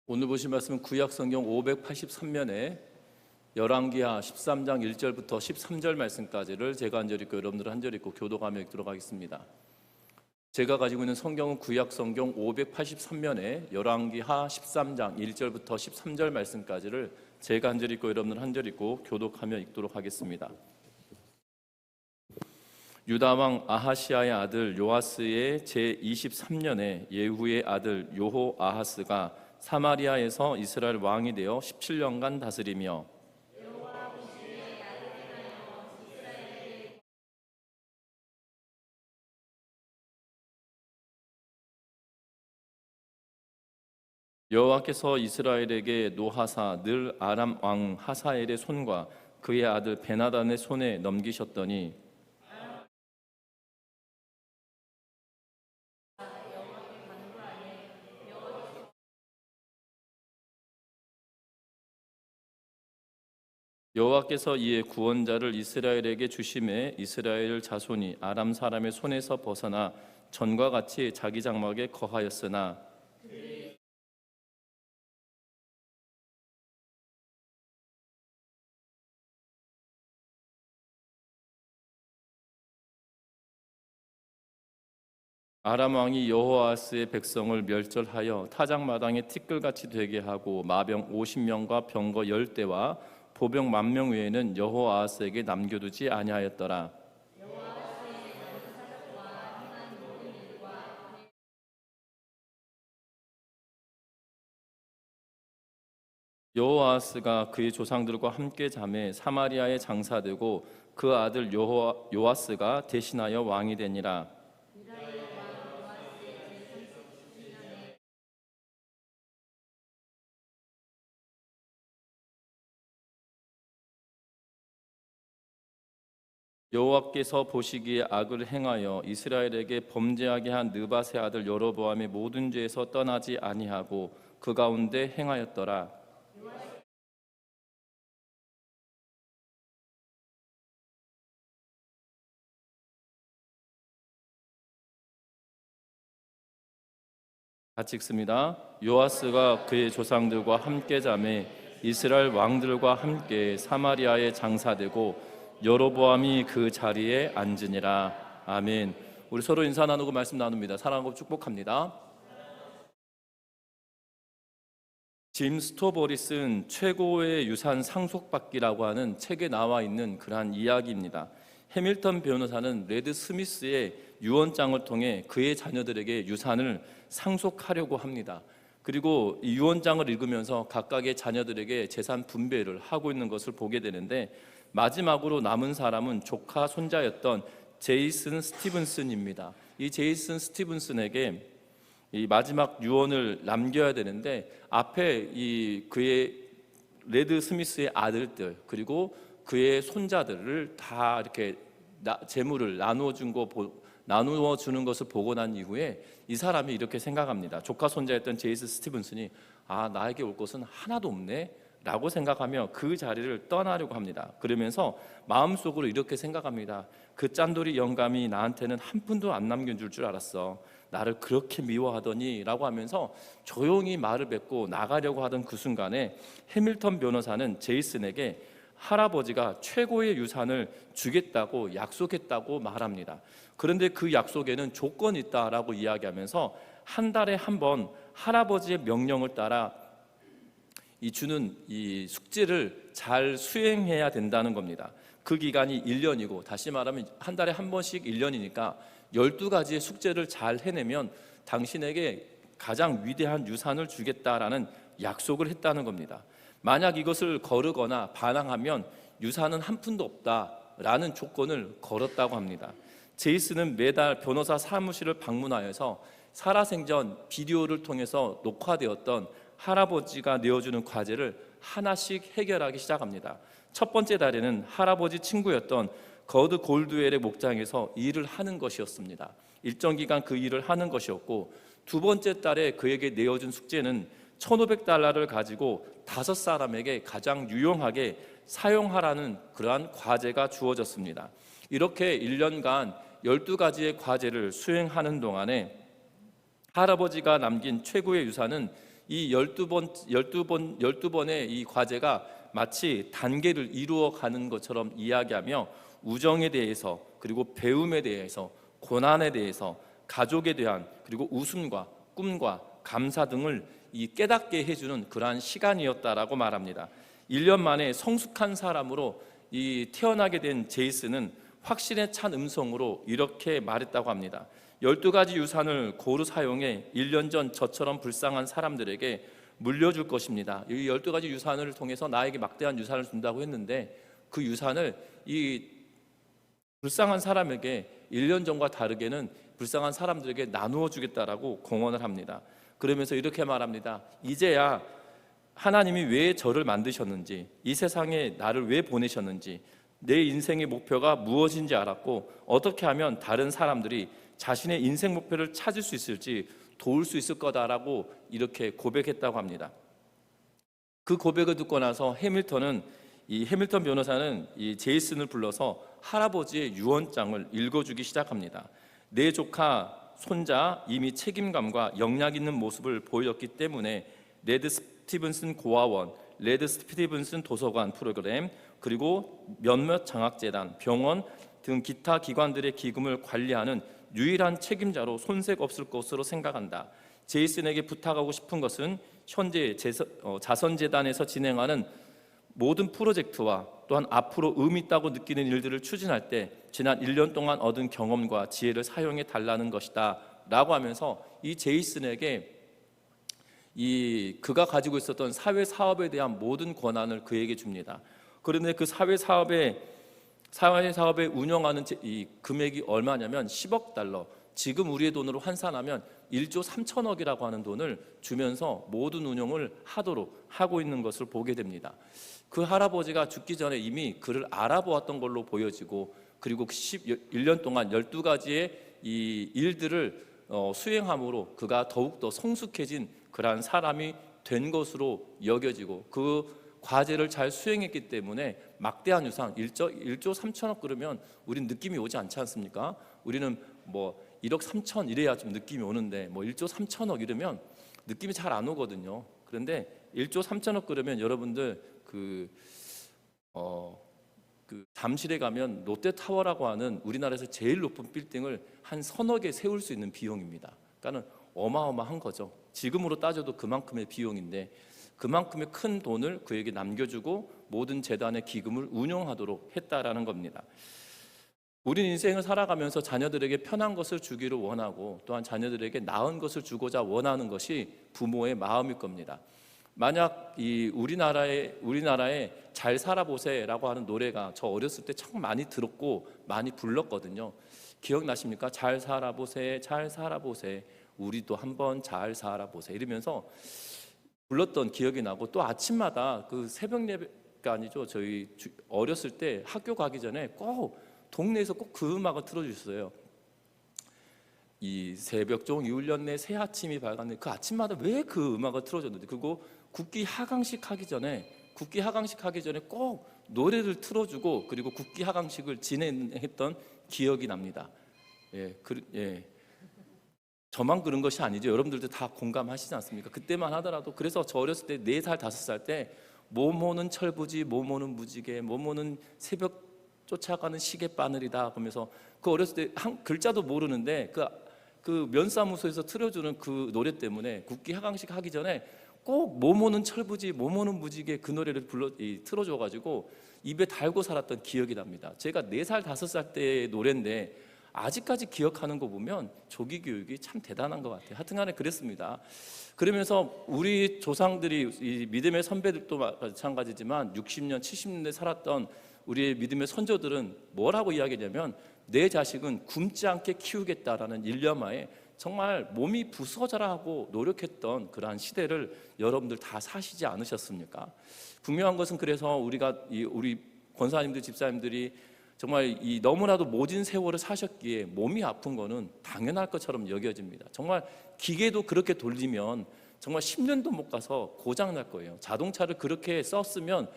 오늘 보신 말씀은 구약성경 583면에 열왕기하 13장 1절부터 13절 말씀까지를 제가 한 절 읽고 여러분들 한 절 읽고 교독하며 읽도록 하겠습니다. 제가 가지고 있는 성경은 구약성경 583면에 열왕기하 13장 1절부터 13절 말씀까지를 제가 한 절 읽고 여러분들 한 절 읽고 교독하며 읽도록 하겠습니다. 유다왕 아하시아의 아들 요아스의 제23년에 예후의 아들 요호아하스가 사마리아에서 이스라엘 왕이 되어 17년간 다스리며 여호와께서 이스라엘에게 노하사 늘 아람 왕 하사엘의 손과 그의 아들 베나단의 손에 넘기셨더니 여호와께서 이에 구원자를 이스라엘에게 주심에 이스라엘 자손이 아람 사람의 손에서 벗어나 전과 같이 자기 장막에 거하였으나 아람 왕이 여호아스의 백성을 멸절하여 타작마당에 티끌같이 되게 하고 마병 50명과 병거 10대와 보병 10,000명 외에는 여호아스에게 남겨두지 아니하였더라. 여호아스가 그의 조상들과 함께 잠에 사마리아에 장사되고 그 아들 요아스가 대신하여 왕이 되니라. 여호와께서 보시기에 악을 행하여 이스라엘에게 범죄하게 한 느밧의 아들 여로보암의 모든 죄에서 떠나지 아니하고 그 가운데 행하였더라. 같이 읽습니다. 요아스가 그의 조상들과 함께 잠에 이스라엘 왕들과 함께 사마리아에 장사되고 여로보암이 그 자리에 앉으니라. 아멘. 우리 서로 인사 나누고 말씀 나눕니다. 사랑하고 축복합니다. 짐 스토버리 쓴 최고의 유산 상속받기라고 하는 책에 나와 있는 그러한 이야기입니다. 해밀턴 변호사는 레드 스미스의 유언장을 통해 그의 자녀들에게 유산을 상속하려고 합니다. 그리고 이 유언장을 읽으면서 각각의 자녀들에게 재산 분배를 하고 있는 것을 보게 되는데 마지막으로 남은 사람은 조카 손자였던 제이슨 스티븐슨입니다. 이 제이슨 스티븐슨에게 이 마지막 유언을 남겨야 되는데 앞에 그의 레드 스미스의 아들들 그리고 그의 손자들을 다 이렇게 재물을 나누어 주는 것을 보고 난 이후에 이 사람이 이렇게 생각합니다. 조카 손자였던 제이슨 스티븐슨이 나에게 올 것은 하나도 없네 라고 생각하며 그 자리를 떠나려고 합니다. 그러면서 마음속으로 이렇게 생각합니다. 그 짠돌이 영감이 나한테는 한 푼도 안 남겨줄 줄 알았어. 나를 그렇게 미워하더니 라고 하면서 조용히 말을 뱉고 나가려고 하던 그 순간에 해밀턴 변호사는 제이슨에게 할아버지가 최고의 유산을 주겠다고 약속했다고 말합니다. 그런데 그 약속에는 조건이 있다라고 이야기하면서 한 달에 한 번 할아버지의 명령을 따라 주는 이 숙제를 잘 수행해야 된다는 겁니다. 그 기간이 1년이고 다시 말하면 한 달에 한 번씩 1년이니까 12가지의 숙제를 잘 해내면 당신에게 가장 위대한 유산을 주겠다라는 약속을 했다는 겁니다. 만약 이것을 거르거나 반항하면 유산은 한 푼도 없다라는 조건을 걸었다고 합니다. 제이슨은 매달 변호사 사무실을 방문하여서 살아생전 비디오를 통해서 녹화되었던 할아버지가 내어주는 과제를 하나씩 해결하기 시작합니다. 첫 번째 달에는 할아버지 친구였던 거드 골드웰의 목장에서 일을 하는 것이었습니다. 일정 기간 그 일을 하는 것이었고 두 번째 달에 그에게 내어준 숙제는 $1,500를 가지고 5사람에게 가장 유용하게 사용하라는 그러한 과제가 주어졌습니다. 이렇게 1년간 12가지의 과제를 수행하는 동안에 할아버지가 남긴 최고의 유산은 이 12번의 이 과제가 마치 단계를 이루어가는 것처럼 이야기하며 우정에 대해서, 그리고 배움에 대해서, 고난에 대해서, 가족에 대한, 그리고 웃음과 꿈과 감사 등을 이 깨닫게 해주는 그러한 시간이었다라고 말합니다. 1년 만에 성숙한 사람으로 이 태어나게 된 제이슨은 확신에 찬 음성으로 이렇게 말했다고 합니다. 12가지 유산을 고루 사용해 1년 전 저처럼 불쌍한 사람들에게 물려줄 것입니다. 이 12가지 유산을 통해서 나에게 막대한 유산을 준다고 했는데, 그 유산을 이 불쌍한 사람에게 1년 전과 다르게는 불쌍한 사람들에게 나누어 주겠다라고 공언을 합니다. 그러면서 이렇게 말합니다. 이제야 하나님이 왜 저를 만드셨는지, 이 세상에 나를 왜 보내셨는지, 내 인생의 목표가 무엇인지 알았고, 어떻게 하면 다른 사람들이 자신의 인생 목표를 찾을 수 있을지 도울 수 있을 거다라고 이렇게 고백했다고 합니다. 그 고백을 듣고 나서 해밀턴 변호사는 이 제이슨을 불러서 할아버지의 유언장을 읽어주기 시작합니다. 내 조카 손자 이미 책임감과 영향 있는 모습을 보였기 때문에 레드 스티븐슨 고아원, 레드 스티븐슨 도서관 프로그램, 그리고 몇몇 장학재단, 병원 등 기타 기관들의 기금을 관리하는 유일한 책임자로 손색 없을 것으로 생각한다. 제이슨에게 부탁하고 싶은 것은 현재 자선재단에서 진행하는 모든 프로젝트와 또한 앞으로 의미 있다고 느끼는 일들을 추진할 때 지난 1년 동안 얻은 경험과 지혜를 사용해 달라는 것이다 라고 하면서 이 제이슨에게 그가 가지고 있었던 사회 사업에 대한 모든 권한을 그에게 줍니다. 그런데 그 사회 사업에 운영하는 이 금액이 얼마냐면 10억 달러, 지금 우리의 돈으로 환산하면 1조 3천억이라고 하는 돈을 주면서 모든 운영을 하고 있는 것을 보게 됩니다. 그 할아버지가 죽기 전에 이미 그를 알아보았던 걸로 보여지고, 그리고 1년 동안 12가지의 이 일들을 수행함으로 그가 더욱더 성숙해진 그러한 사람이 된 것으로 여겨지고, 그 과제를 잘 수행했기 때문에 막대한 유산 1조 3천억 그러면 우리는 느낌이 오지 않지 않습니까? 우리는 뭐 1억 3천 이래야 좀 느낌이 오는데, 뭐 1조 3천억 이러면 느낌이 잘 안 오거든요. 그런데 1조 3천억 그러면 여러분들 그 잠실에 가면 롯데타워라고 하는 우리나라에서 제일 높은 빌딩을 한 서너 개 세울 수 있는 비용입니다. 그러니까 어마어마한 거죠. 지금으로 따져도 그만큼의 비용인데, 그만큼의 큰 돈을 그에게 남겨주고 모든 재단의 기금을 운영하도록 했다라는 겁니다. 우리 인생을 살아가면서 자녀들에게 편한 것을 주기를 원하고, 또한 자녀들에게 나은 것을 주고자 원하는 것이 부모의 마음일 겁니다. 만약 이 우리나라에 잘 살아보세라고 하는 노래가 저 어렸을 때 참 많이 들었고 많이 불렀거든요. 기억나십니까? 잘 살아보세, 잘 살아보세, 우리도 한번 잘 살아보세 이러면서 불렀던 기억이 나고, 또 아침마다 그 새벽 예배가 아니죠. 저희 어렸을 때 학교 가기 전에 꼭 동네에서 꼭 그 음악을 틀어주셨어요. 이 새벽종 이울렸네, 새 아침이 밝았네. 그 아침마다 왜 그 음악을 틀어줬는데, 그리고 국기 하강식 하기 전에 꼭 노래를 틀어주고, 그리고 국기 하강식을 진행했던 기억이 납니다. 저만 그런 것이 아니죠. 여러분들도 다 공감하시지 않습니까? 그때만 하더라도. 그래서 저 어렸을 때 4살 5살 때 모모는 철부지, 모모는 무지개, 모모는 새벽 쫓아가는 시계바늘이다 그러면서, 그 어렸을 때 한 글자도 모르는데 그 면사무소에서 틀어주는 그 노래 때문에 국기 하강식 하기 전에 꼭 모모는 철부지, 모모는 무지개 그 노래를 틀어줘가지고 입에 달고 살았던 기억이 납니다. 제가 4살 5살 때의 노래인데 아직까지 기억하는 거 보면 조기 교육이 참 대단한 것 같아요. 하여튼간에 그랬습니다. 그러면서 우리 조상들이, 이 믿음의 선배들도 마찬가지지만 60년, 70년대 살았던 우리의 믿음의 선조들은 뭐라고 이야기하냐면, 내 자식은 굶지 않게 키우겠다라는 일념하에 정말 몸이 부서져라 하고 노력했던 그러한 시대를 여러분들 다 사시지 않으셨습니까? 분명한 것은, 그래서 우리 권사님들, 집사님들이 정말 이 너무나도 모진 세월을 사셨기에 몸이 아픈 거는 당연할 것처럼 여겨집니다. 정말 기계도 그렇게 돌리면 정말 10년도 못 가서 고장 날 거예요. 자동차를 그렇게 썼으면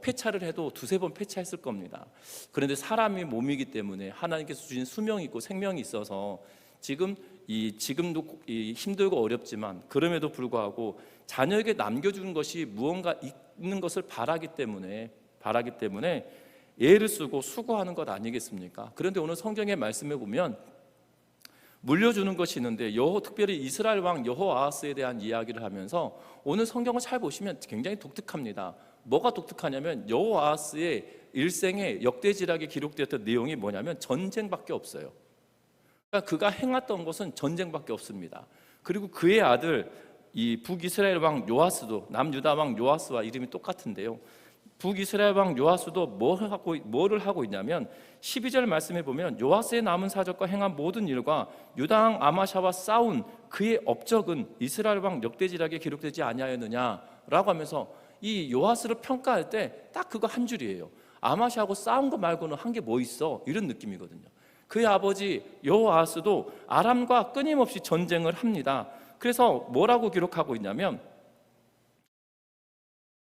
폐차를 해도 2-3번 폐차했을 겁니다. 그런데 사람이 몸이기 때문에 하나님께서 주신 수명이 있고 생명이 있어서 지금도 힘들고 어렵지만, 그럼에도 불구하고 자녀에게 남겨주는 것이 무언가 있는 것을 바라기 때문에 애를 쓰고 수고하는 것 아니겠습니까? 그런데 오늘 성경의 말씀에 보면 물려주는 것이 있는데 특별히 이스라엘 왕 여호아하스에 대한 이야기를 하면서 오늘 성경을 잘 보시면 굉장히 독특합니다. 뭐가 독특하냐면 여호아하스의 일생에 역대지략에 기록되었던 내용이 뭐냐면 전쟁밖에 없어요. 그러니까 그가 행했던 것은 전쟁밖에 없습니다. 그리고 그의 아들 이 북이스라엘 왕 요아스도 남유다 왕 요아스와 이름이 똑같은데요. 북이스라엘 왕 요아스도 뭐를 하고 있냐면 12절 말씀에 보면 요아스의 남은 사적과 행한 모든 일과 유다 왕 아마샤와 싸운 그의 업적은 이스라엘 왕 역대지략에 기록되지 아니하였느냐라고 하면서 이 요아스를 평가할 때 딱 그거 한 줄이에요. 아마샤하고 싸운 거 말고는 한 게 뭐 있어? 이런 느낌이거든요. 그의 아버지 여호아하스도 아람과 끊임없이 전쟁을 합니다. 그래서 뭐라고 기록하고 있냐면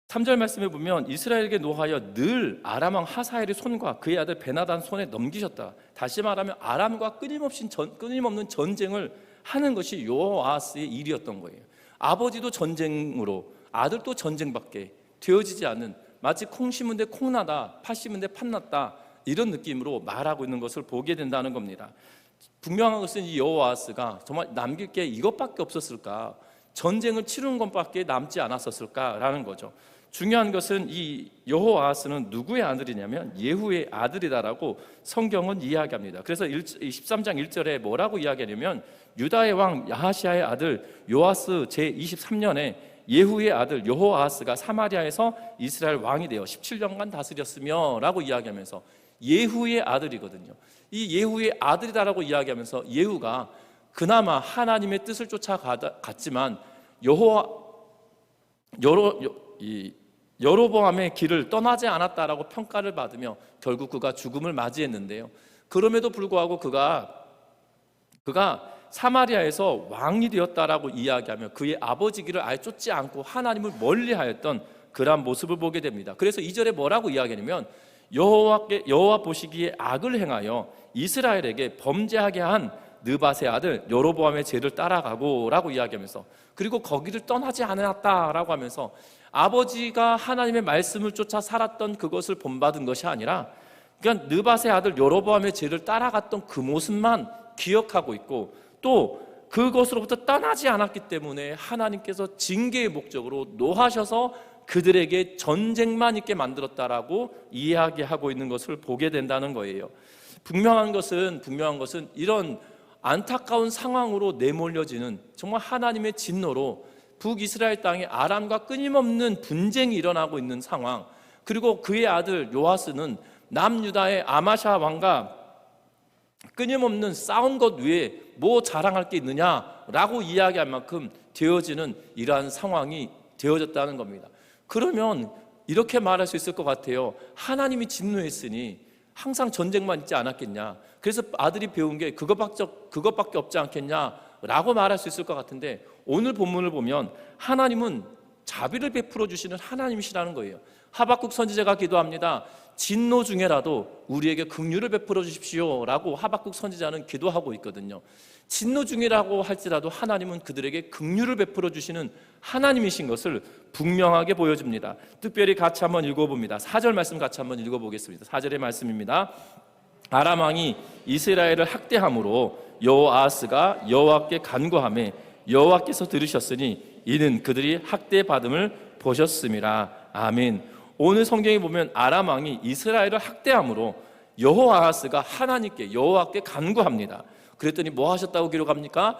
3절 말씀에 보면 이스라엘에게 노하여 늘 아람 왕 하사엘의 손과 그의 아들 베나단 손에 넘기셨다. 다시 말하면 아람과 끊임없는 전쟁을 하는 것이 여호아하스의 일이었던 거예요. 아버지도 전쟁으로 아들도 전쟁밖에 되어지지 않는, 마치 콩 심은 데 콩나다 팥 심은 데 팥났다 이런 느낌으로 말하고 있는 것을 보게 된다는 겁니다. 분명한 것은 이 여호아하스가 정말 남길 게 이것밖에 없었을까, 전쟁을 치르는 것밖에 남지 않았었을까라는 거죠. 중요한 것은 이 여호아하스는 누구의 아들이냐면 예후의 아들이다라고 성경은 이야기합니다. 그래서 13장 1절에 뭐라고 이야기하냐면 유다의 왕 야하시아의 아들 요아스 제23년에 예후의 아들 여호아하스가 사마리아에서 이스라엘 왕이 되어 17년간 다스렸으며 라고 이야기하면서 예후의 아들이거든요. 이 예후의 아들이다라고 이야기하면서 예후가 그나마 하나님의 뜻을 쫓아갔지만 여로보암의 길을 떠나지 않았다라고 평가를 받으며 결국 그가 죽음을 맞이했는데요. 그럼에도 불구하고 그가 사마리아에서 왕이 되었다라고 이야기하며 그의 아버지 길을 아예 쫓지 않고 하나님을 멀리하였던 그러한 모습을 보게 됩니다. 그래서 2절에 뭐라고 이야기하냐면 여호와 보시기에 악을 행하여 이스라엘에게 범죄하게 한 느밧의 아들 여로보암의 죄를 따라가고 라고 이야기하면서, 그리고 거기를 떠나지 않았다라고 하면서 아버지가 하나님의 말씀을 쫓아 살았던 그것을 본받은 것이 아니라 그러니까 느밧의 아들 여로보암의 죄를 따라갔던 그 모습만 기억하고 있고, 또 그것으로부터 떠나지 않았기 때문에 하나님께서 징계의 목적으로 노하셔서 그들에게 전쟁만 있게 만들었다라고 이야기하고 있는 것을 보게 된다는 거예요. 분명한 것은 이런 안타까운 상황으로 내몰려지는 정말 하나님의 진노로 북이스라엘 땅에 아람과 끊임없는 분쟁이 일어나고 있는 상황, 그리고 그의 아들 요아스는 남유다의 아마샤 왕과 끊임없는 싸운 것 외에 뭐 자랑할 게 있느냐라고 이야기할 만큼 되어지는 이러한 상황이 되어졌다는 겁니다. 그러면 이렇게 말할 수 있을 것 같아요. 하나님이 진노했으니 항상 전쟁만 있지 않았겠냐, 그래서 아들이 배운 게 그것밖에 없지 않겠냐라고 말할 수 있을 것 같은데, 오늘 본문을 보면 하나님은 자비를 베풀어 주시는 하나님이시라는 거예요. 하박국 선지자가 기도합니다. 진노 중에라도 우리에게 긍휼을 베풀어 주십시오 라고 하박국 선지자는 기도하고 있거든요. 진노 중이라고 할지라도 하나님은 그들에게 긍휼을 베풀어 주시는 하나님이신 것을 분명하게 보여줍니다. 특별히 같이 한번 읽어봅니다. 4절 말씀 같이 한번 읽어보겠습니다. 4절의 말씀입니다. 아람 왕이 이스라엘을 학대함으로 여호아하스가 여호와께 간구하매 여호와께서 들으셨으니 이는 그들이 학대받음을 보셨음이라. 아멘. 오늘 성경에 보면 아람 왕이 이스라엘을 학대함으로 여호아하스가 하나님께 여호와께 간구합니다. 그랬더니 뭐 하셨다고 기록합니까?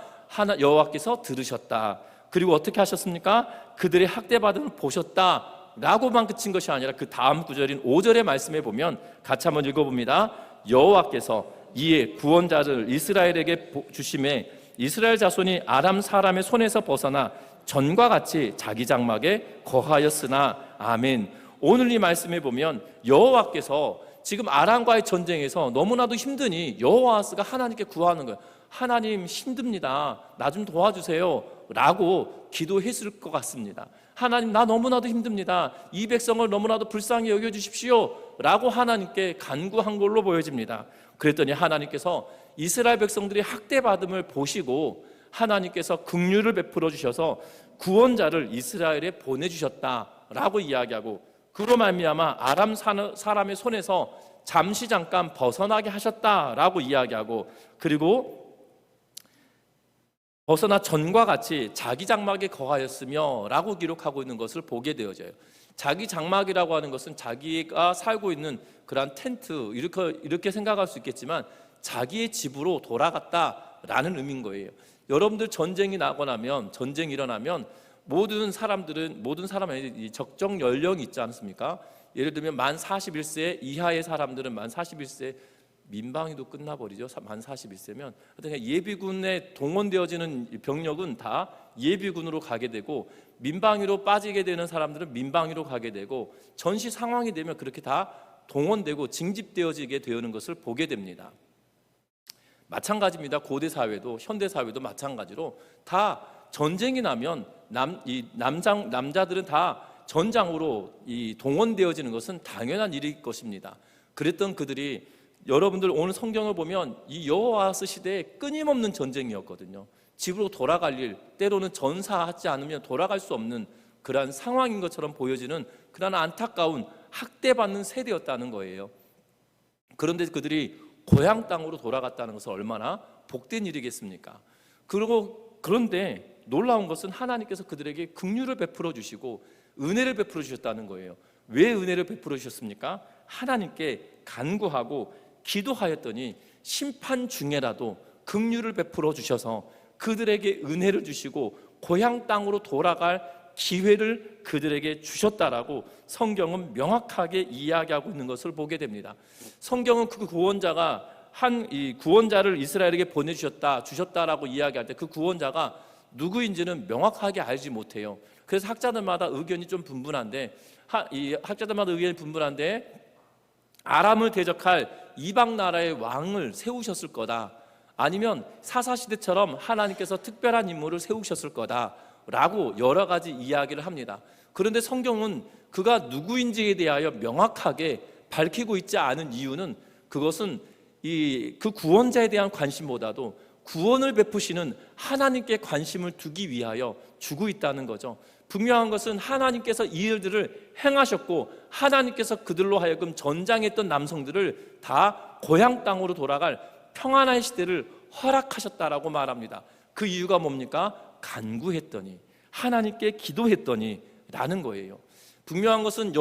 여호와께서 들으셨다. 그리고 어떻게 하셨습니까? 그들의 학대받음을 보셨다 라고만 그친 것이 아니라 그 다음 구절인 5절의 말씀에 보면 같이 한번 읽어봅니다. 여호와께서 이에 구원자를 이스라엘에게 주심에 이스라엘 자손이 아람 사람의 손에서 벗어나 전과 같이 자기 장막에 거하였으나. 아멘. 오늘 이 말씀에 보면 여호와께서 지금 아람과의 전쟁에서 너무나도 힘드니 여호아하스가 하나님께 구하는 거예요. 하나님 힘듭니다. 나 좀 도와주세요 라고 기도했을 것 같습니다. 하나님 나 너무나도 힘듭니다. 이 백성을 너무나도 불쌍히 여겨주십시오 라고 하나님께 간구한 걸로 보여집니다. 그랬더니 하나님께서 이스라엘 백성들이 학대받음을 보시고 하나님께서 긍휼을 베풀어 주셔서 구원자를 이스라엘에 보내주셨다라고 이야기하고, 그로 말미암아 아람 사람의 손에서 잠시 잠깐 벗어나게 하셨다라고 이야기하고, 그리고 벗어나 전과 같이 자기 장막에 거하였으며 라고 기록하고 있는 것을 보게 되어져요. 자기 장막이라고 하는 것은 자기가 살고 있는 그런 텐트, 이렇게 생각할 수 있겠지만 자기의 집으로 돌아갔다라는 의미인 거예요. 여러분들 전쟁이 일어나면 모든 사람의 적정 연령이 있지 않습니까? 예를 들면 만 41세 이하의 사람들은 만 41세 민방위도 끝나버리죠. 만 41세면 예비군에 동원되어지는 병력은 다 예비군으로 가게 되고, 민방위로 빠지게 되는 사람들은 민방위로 가게 되고, 전시 상황이 되면 그렇게 다 동원되고 징집되어지게 되는 것을 보게 됩니다. 마찬가지입니다. 고대 사회도 현대 사회도 마찬가지로 다 전쟁이 나면 남자들은 다 전장으로 동원되어지는 것은 당연한 일일 것입니다. 그랬던 그들이, 여러분들 오늘 성경을 보면 이 여호아하스 시대에 끊임없는 전쟁이었거든요. 집으로 돌아갈 일, 때로는 전사하지 않으면 돌아갈 수 없는 그러한 상황인 것처럼 보여지는 그런 안타까운 학대받는 세대였다는 거예요. 그런데 그들이 고향 땅으로 돌아갔다는 것은 얼마나 복된 일이겠습니까? 그런데 놀라운 것은 하나님께서 그들에게 긍휼을 베풀어 주시고 은혜를 베풀어 주셨다는 거예요. 왜 은혜를 베풀어 주셨습니까? 하나님께 간구하고 기도하였더니 심판 중에라도 긍휼을 베풀어 주셔서 그들에게 은혜를 주시고 고향 땅으로 돌아갈 기회를 그들에게 주셨다라고 성경은 명확하게 이야기하고 있는 것을 보게 됩니다. 성경은 그 구원자가 이 구원자를 이스라엘에게 주셨다라고 이야기할 때 그 구원자가 누구인지는 명확하게 알지 못해요. 그래서 학자들마다 의견이 좀 분분한데, 아람을 대적할 이방 나라의 왕을 세우셨을 거다, 아니면 사사시대처럼 하나님께서 특별한 인물을 세우셨을 거다라고 여러 가지 이야기를 합니다. 그런데 성경은 그가 누구인지에 대하여 명확하게 밝히고 있지 않은 이유는, 그것은 그 구원자에 대한 관심보다도 구원을 베푸시는 하나님께 관심을 두기 위하여 주고 있다는 거죠. 분명한 것은 하나님께서 이 일들을 행하셨고, 하나님께서 그들로 하여금 전장했던 남성들을 다 고향 땅으로 돌아갈 평안한 시대를 허락하셨다라고 말합니다. 그 이유가 뭡니까? 간구했더니, 하나님께 기도했더니 라는 거예요. 분명한 것은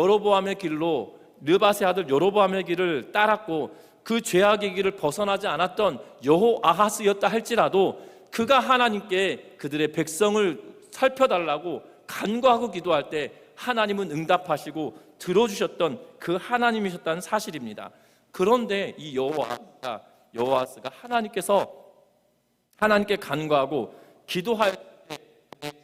느밧의 아들 여로보암의 길을 따랐고 그 죄악의 길을 벗어나지 않았던 여호아하스였다 할지라도, 그가 하나님께 그들의 백성을 살펴달라고 간구하고 기도할 때 하나님은 응답하시고 들어주셨던 그 하나님이셨다는 사실입니다. 그런데 이 여호아하스가 하나님께 간구하고 기도할 때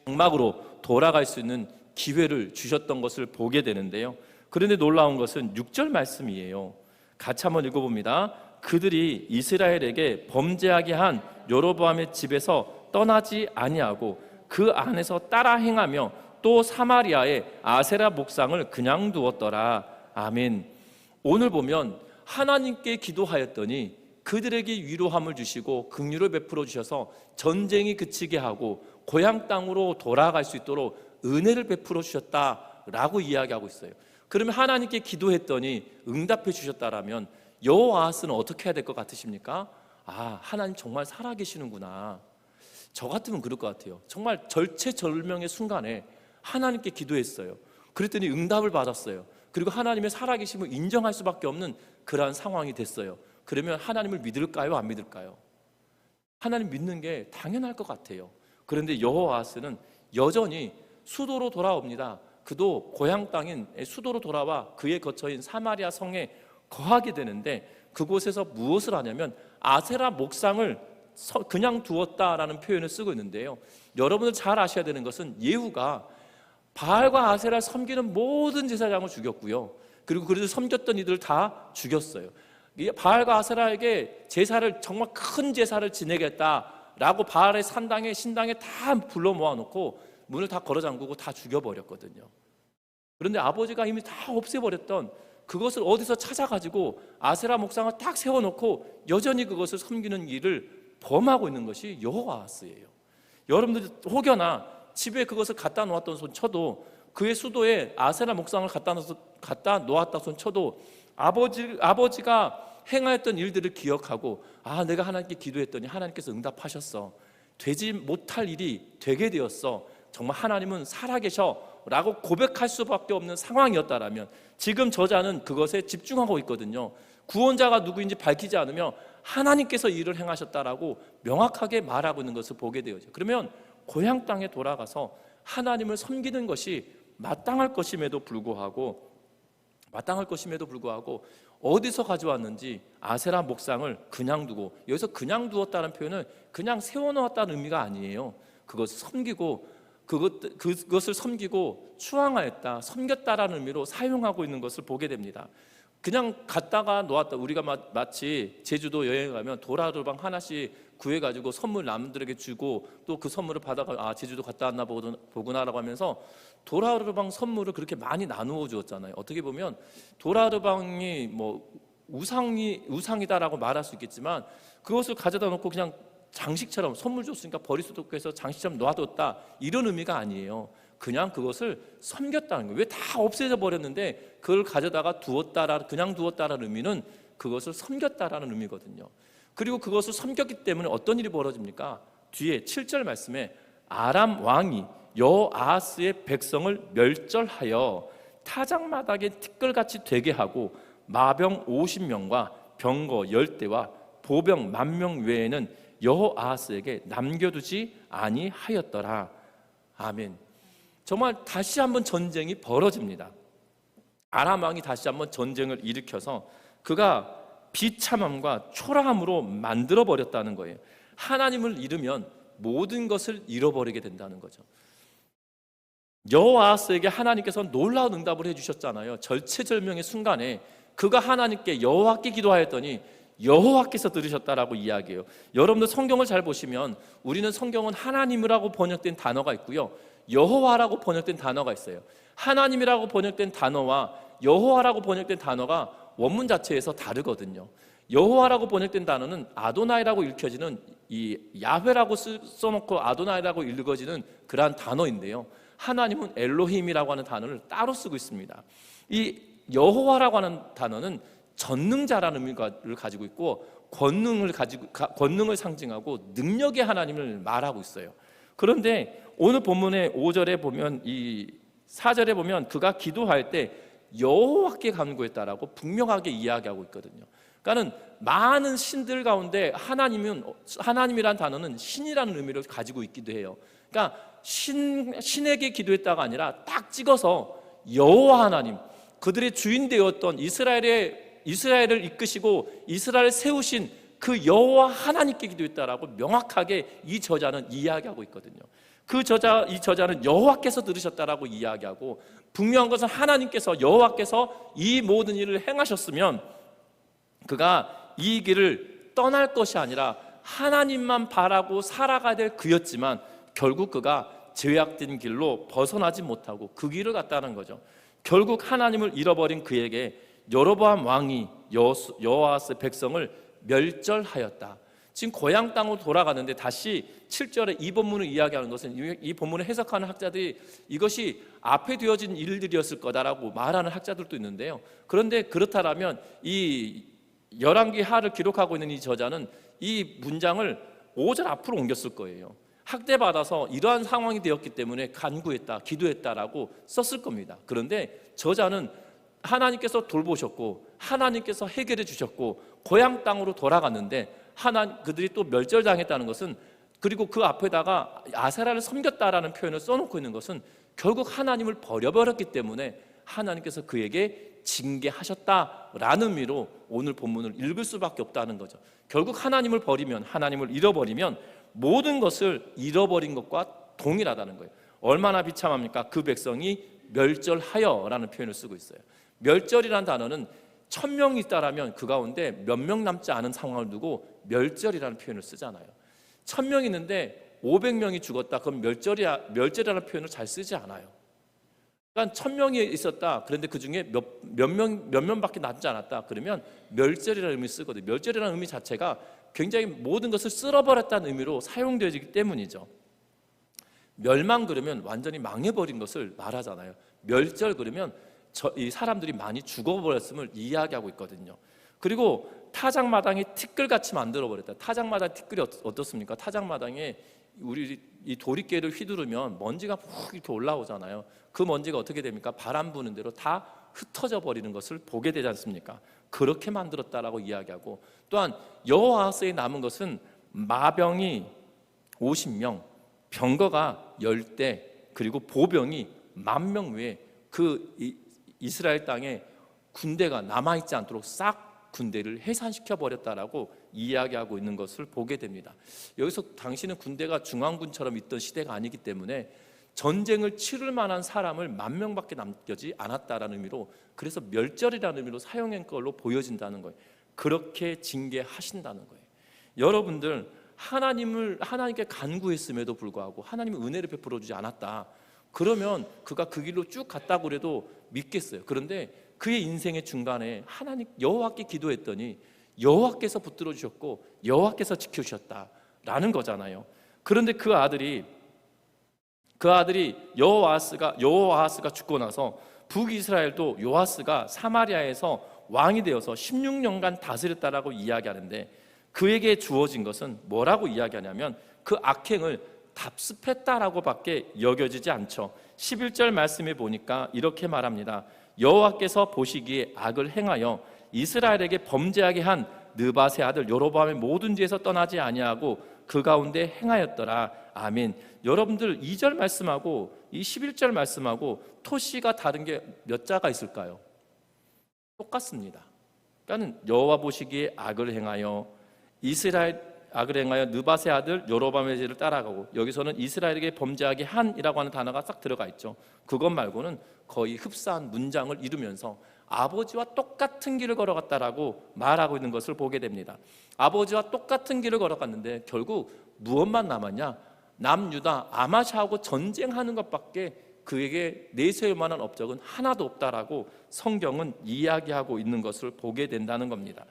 장막으로 돌아갈 수 있는 기회를 주셨던 것을 보게 되는데요. 그런데 놀라운 것은 6절 말씀이에요. 같이 한번 읽어봅니다. 그들이 이스라엘에게 범죄하게 한 여로보암의 집에서 떠나지 아니하고 그 안에서 따라 행하며 또 사마리아의 아세라 목상을 그냥 두었더라. 아멘. 오늘 보면 하나님께 기도하였더니 그들에게 위로함을 주시고 긍휼을 베풀어 주셔서 전쟁이 그치게 하고 고향 땅으로 돌아갈 수 있도록 은혜를 베풀어 주셨다라고 이야기하고 있어요. 그러면 하나님께 기도했더니 응답해 주셨다라면 여호아하스는 어떻게 해야 될 것 같으십니까? 하나님 정말 살아계시는구나. 저 같으면 그럴 것 같아요. 정말 절체절명의 순간에 하나님께 기도했어요. 그랬더니 응답을 받았어요. 그리고 하나님의 살아계심을 인정할 수밖에 없는 그러한 상황이 됐어요. 그러면 하나님을 믿을까요? 안 믿을까요? 하나님 믿는 게 당연할 것 같아요. 그런데 여호아하스는 여전히 수도로 돌아옵니다. 그도 고향 땅인 수도로 돌아와 그의 거처인 사마리아 성에 거하게 되는데, 그곳에서 무엇을 하냐면 아세라 목상을 그냥 두었다라는 표현을 쓰고 있는데요. 여러분들 잘 아셔야 되는 것은 예후가 바알과 아세라를 섬기는 모든 제사장을 죽였고요. 그리고 그들을 섬겼던 이들을 다 죽였어요. 바알과 아세라에게 제사를, 정말 큰 제사를 지내겠다라고 바알의 신당에 다 불러 모아놓고 문을 다 걸어 잠그고 다 죽여버렸거든요. 그런데 아버지가 이미 다 없애버렸던 그것을 어디서 찾아가지고 아세라 목상을 딱 세워놓고 여전히 그것을 섬기는 일을 범하고 있는 것이 여호아하스예요. 여러분들 혹여나 집에 그것을 갖다 놓았던 손 쳐도, 그의 수도에 아세라 목상을 갖다 놓았다 손 쳐도 아버지가 행하였던 일들을 기억하고, 내가 하나님께 기도했더니 하나님께서 응답하셨어, 되지 못할 일이 되게 되었어, 정말 하나님은 살아계셔 라고 고백할 수밖에 없는 상황이었다라면, 지금 저자는 그것에 집중하고 있거든요. 구원자가 누구인지 밝히지 않으며 하나님께서 일을 행하셨다라고 명확하게 말하고 있는 것을 보게 되어져. 그러면 고향 땅에 돌아가서 하나님을 섬기는 것이 마땅할 것임에도 불구하고 어디서 가져왔는지 아세라 목상을 그냥 두고, 여기서 그냥 두었다는 표현은 그냥 세워놓았다는 의미가 아니에요. 그것을 섬기고 그것을 섬기고 추앙하였다, 섬겼다라는 의미로 사용하고 있는 것을 보게 됩니다. 그냥 갖다가 놓았다. 우리가 마치 제주도 여행 가면 도라르방 하나씩 구해가지고 선물 남들에게 주고, 또 그 선물을 받아가 제주도 갔다 왔나 보구나라고 하면서 도라르방 선물을 그렇게 많이 나누어 주었잖아요. 어떻게 보면 도라르방이 우상이다라고 말할 수 있겠지만, 그것을 가져다 놓고 그냥 장식처럼 선물 줬으니까 버릴 수도 없고 해서 장식처럼 놔뒀다, 이런 의미가 아니에요. 그냥 그것을 섬겼다는 거예요. 왜 다 없애져 버렸는데 그걸 가져다가 그냥 두었다라는 의미는 그것을 섬겼다라는 의미거든요. 그리고 그것을 섬겼기 때문에 어떤 일이 벌어집니까? 뒤에 7절 말씀에 아람 왕이 여아하스의 백성을 멸절하여 타작마당에 티끌같이 되게 하고 마병 50명과 병거 10대와 보병 10,000명 외에는 여호아하스에게 남겨두지 아니하였더라. 아멘. 정말 다시 한번 전쟁이 벌어집니다. 아람 왕이 다시 한번 전쟁을 일으켜서 그가 비참함과 초라함으로 만들어 버렸다는 거예요. 하나님을 잃으면 모든 것을 잃어버리게 된다는 거죠. 여호아하스에게 하나님께서 놀라운 응답을 해주셨잖아요. 절체절명의 순간에 그가 하나님께 여호와께 기도하였더니 여호와께서 들으셨다라고 이야기해요. 여러분들 성경을 잘 보시면 우리는 성경은 하나님이라고 번역된 단어가 있고요, 여호와라고 번역된 단어가 있어요. 하나님이라고 번역된 단어와 여호와라고 번역된 단어가 원문 자체에서 다르거든요. 여호와라고 번역된 단어는 아도나이라고 읽혀지는, 이 야훼라고 써놓고 아도나이라고 읽어지는 그러한 단어인데요, 하나님은 엘로힘이라고 하는 단어를 따로 쓰고 있습니다. 이 여호와라고 하는 단어는 전능자라는 의미를 가지고 있고 권능을 상징하고 능력의 하나님을 말하고 있어요. 그런데 오늘 본문의 5절에 보면, 이 4절에 보면 그가 기도할 때 여호와께 간구했다라고 분명하게 이야기하고 있거든요. 그러니까 많은 신들 가운데 하나님이란 단어는 신이라는 의미를 가지고 있기도 해요. 그러니까 신에게 기도했다가 아니라 딱 찍어서 여호와 하나님, 그들의 주인 되었던 이스라엘을 이끄시고 이스라엘을 세우신 그 여호와 하나님께 기도했다라고 명확하게 이 저자는 이야기하고 있거든요. 이 저자는 여호와께서 들으셨다라고 이야기하고, 분명한 것은 여호와께서 이 모든 일을 행하셨으면 그가 이 길을 떠날 것이 아니라 하나님만 바라고 살아가야 될 그였지만, 결국 그가 죄악된 길로 벗어나지 못하고 그 길을 갔다는 거죠. 결국 하나님을 잃어버린 그에게 여로보암 왕이 여호아하스 백성을 멸절하였다. 지금 고향 땅으로 돌아가는데 다시 7절에 이 본문을 이야기하는 것은, 이 본문을 해석하는 학자들이 이것이 앞에 되어진 일들이었을 거다라고 말하는 학자들도 있는데요, 그런데 그렇다면 이 열왕기 하를 기록하고 있는 이 저자는 이 문장을 5절 앞으로 옮겼을 거예요. 학대받아서 이러한 상황이 되었기 때문에 간구했다, 기도했다라고 썼을 겁니다. 그런데 저자는 하나님께서 돌보셨고 하나님께서 해결해 주셨고 고향 땅으로 돌아갔는데 그들이 또 멸절당했다는 것은, 그리고 그 앞에다가 아세라를 섬겼다라는 표현을 써놓고 있는 것은 결국 하나님을 버려버렸기 때문에 하나님께서 그에게 징계하셨다라는 의미로 오늘 본문을 읽을 수밖에 없다는 거죠. 결국 하나님을 잃어버리면 모든 것을 잃어버린 것과 동일하다는 거예요. 얼마나 비참합니까? 그 백성이 멸절하여라는 표현을 쓰고 있어요. 멸절이라는 단어는 1,000명이 있다라면 그 가운데 몇 명 남지 않은 상황을 두고 멸절이라는 표현을 쓰잖아요. 1,000명이 있는데 500명이 죽었다, 그럼 멸절이라는 표현을 잘 쓰지 않아요. 그러니까 1,000명이 있었다, 그런데 그 중에 몇 명밖에 남지 않았다, 그러면 멸절이라는 의미 쓰거든요. 멸절이라는 의미 자체가 굉장히 모든 것을 쓸어버렸다는 의미로 사용되어지기 때문이죠. 멸망 그러면 완전히 망해버린 것을 말하잖아요. 멸절 그러면 이 사람들이 많이 죽어버렸음을 이야기하고 있거든요. 그리고 타작마당이 티끌같이 만들어버렸다. 타작마당 티끌이 어떻습니까? 타작마당에 우리 이 도리깨를 휘두르면 먼지가 푹 이렇게 올라오잖아요. 그 먼지가 어떻게 됩니까? 바람 부는 대로 다 흩어져 버리는 것을 보게 되지 않습니까? 그렇게 만들었다라고 이야기하고, 또한 여호와하스에 남은 것은 마병이 50명, 병거가 10대, 그리고 보병이 10,000명 외에 그 이스라엘 땅에 군대가 남아있지 않도록 싹 군대를 해산시켜 버렸다라고 이야기하고 있는 것을 보게 됩니다. 여기서 당시는 군대가 중앙군처럼 있던 시대가 아니기 때문에 전쟁을 치를 만한 사람을 10,000명밖에 남겨지 않았다라는 의미로, 그래서 멸절이라는 의미로 사용한 걸로 보여진다는 거예요. 그렇게 징계하신다는 거예요. 여러분들, 하나님께 간구했음에도 불구하고 하나님이 은혜를 베풀어 주지 않았다, 그러면 그가 그 길로 쭉 갔다고 그래도 믿겠어요. 그런데 그의 인생의 중간에 하나님 여호와께 기도했더니 여호와께서 붙들어 주셨고 여호와께서 지켜주셨다라는 거잖아요. 그런데 그 아들이 여호아하스가 죽고 나서 북이스라엘도 요아스가 사마리아에서 왕이 되어서 16년간 다스렸다라고 이야기하는데, 그에게 주어진 것은 뭐라고 이야기하냐면 그 악행을 답습했다라고밖에 여겨지지 않죠. 11절 말씀에 보니까 이렇게 말합니다. 여호와께서 보시기에 악을 행하여 이스라엘에게 범죄하게 한 느밧의 아들 여로보암의 모든 죄에서 떠나지 아니하고 그 가운데 행하였더라. 아멘. 여러분들, 2절 말씀하고 이 11절 말씀하고 토시가 다른 게 몇 자가 있을까요? 똑같습니다. 그러니까 여호와 보시기에 악을 행하여 느밧의 아들 여로보암의 죄를 따라가고, 여기서는 이스라엘에게 범죄하게 한이라고 하는 단어가 싹 들어가 있죠. 그것 말고는 거의 흡사한 문장을 이루면서 아버지와 똑같은 길을 걸어갔다라고 말하고 있는 것을 보게 됩니다. 아버지와 똑같은 길을 걸어갔는데 결국 무엇만 남았냐? 남유다 아마샤하고 전쟁하는 것밖에 그에게 내세울 만한 업적은 하나도 없다라고 성경은 이야기하고 있는 것을 보게 된다는 겁니다.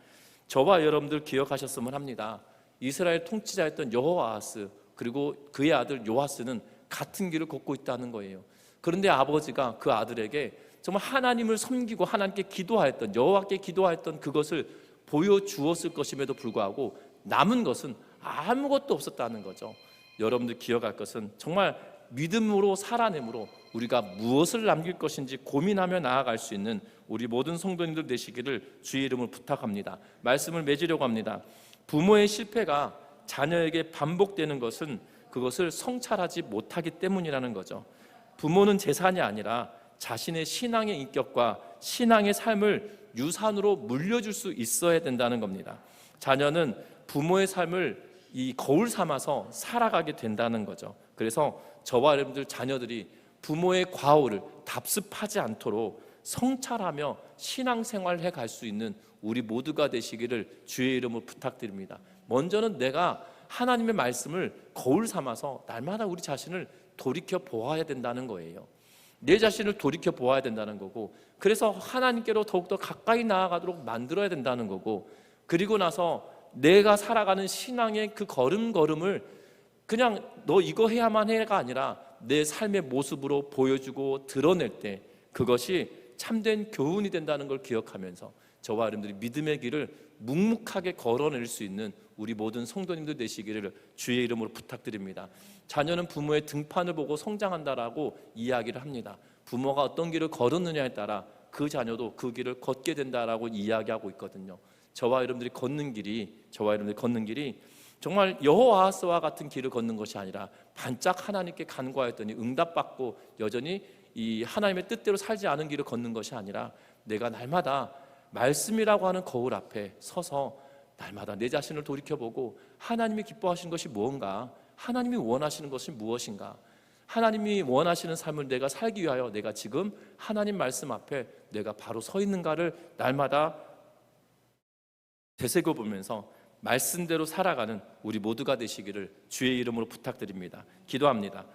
저와 여러분들 기억하셨으면 합니다. 이스라엘 통치자였던 여호아하스 그리고 그의 아들 요아스는 같은 길을 걷고 있다는 거예요. 그런데 아버지가 그 아들에게 정말 하나님을 섬기고 하나님께 기도하였던, 여호와께 기도하였던 그것을 보여주었을 것임에도 불구하고 남은 것은 아무것도 없었다는 거죠. 여러분들 기억할 것은 정말 믿음으로 살아내므로 우리가 무엇을 남길 것인지 고민하며 나아갈 수 있는 우리 모든 성도님들 되시기를 주의 이름으로 부탁합니다. 말씀을 맺으려고 합니다. 부모의 실패가 자녀에게 반복되는 것은 그것을 성찰하지 못하기 때문이라는 거죠. 부모는 재산이 아니라 자신의 신앙의 인격과 신앙의 삶을 유산으로 물려줄 수 있어야 된다는 겁니다. 자녀는 부모의 삶을 이 거울 삼아서 살아가게 된다는 거죠. 그래서 저와 여러분들 자녀들이 부모의 과오를 답습하지 않도록 성찰하며 신앙생활해 갈 수 있는 우리 모두가 되시기를 주의 이름으로 부탁드립니다. 먼저는 내가 하나님의 말씀을 거울 삼아서 날마다 우리 자신을 돌이켜 보아야 된다는 거예요. 내 자신을 돌이켜 보아야 된다는 거고, 그래서 하나님께로 더욱더 가까이 나아가도록 만들어야 된다는 거고, 그리고 나서 내가 살아가는 신앙의 그 걸음걸음을 그냥 너 이거 해야만 해가 아니라 내 삶의 모습으로 보여주고 드러낼 때 그것이 참된 교훈이 된다는 걸 기억하면서 저와 여러분들이 믿음의 길을 묵묵하게 걸어낼 수 있는 우리 모든 성도님들 되시기를 주의 이름으로 부탁드립니다. 자녀는 부모의 등판을 보고 성장한다라고 이야기를 합니다. 부모가 어떤 길을 걸었느냐에 따라 그 자녀도 그 길을 걷게 된다라고 이야기하고 있거든요. 저와 여러분들이 걷는 길이 정말 여호아하스와 같은 길을 걷는 것이 아니라 반짝 하나님께 간구하였더니 응답받고 여전히 이 하나님의 뜻대로 살지 않은 길을 걷는 것이 아니라 내가 날마다 말씀이라고 하는 거울 앞에 서서 날마다 내 자신을 돌이켜보고 하나님이 기뻐하시는 것이 무언가, 하나님이 원하시는 것이 무엇인가, 하나님이 원하시는 삶을 내가 살기 위하여 내가 지금 하나님 말씀 앞에 내가 바로 서 있는가를 날마다 되새겨보면서 말씀대로 살아가는 우리 모두가 되시기를 주의 이름으로 부탁드립니다. 기도합니다.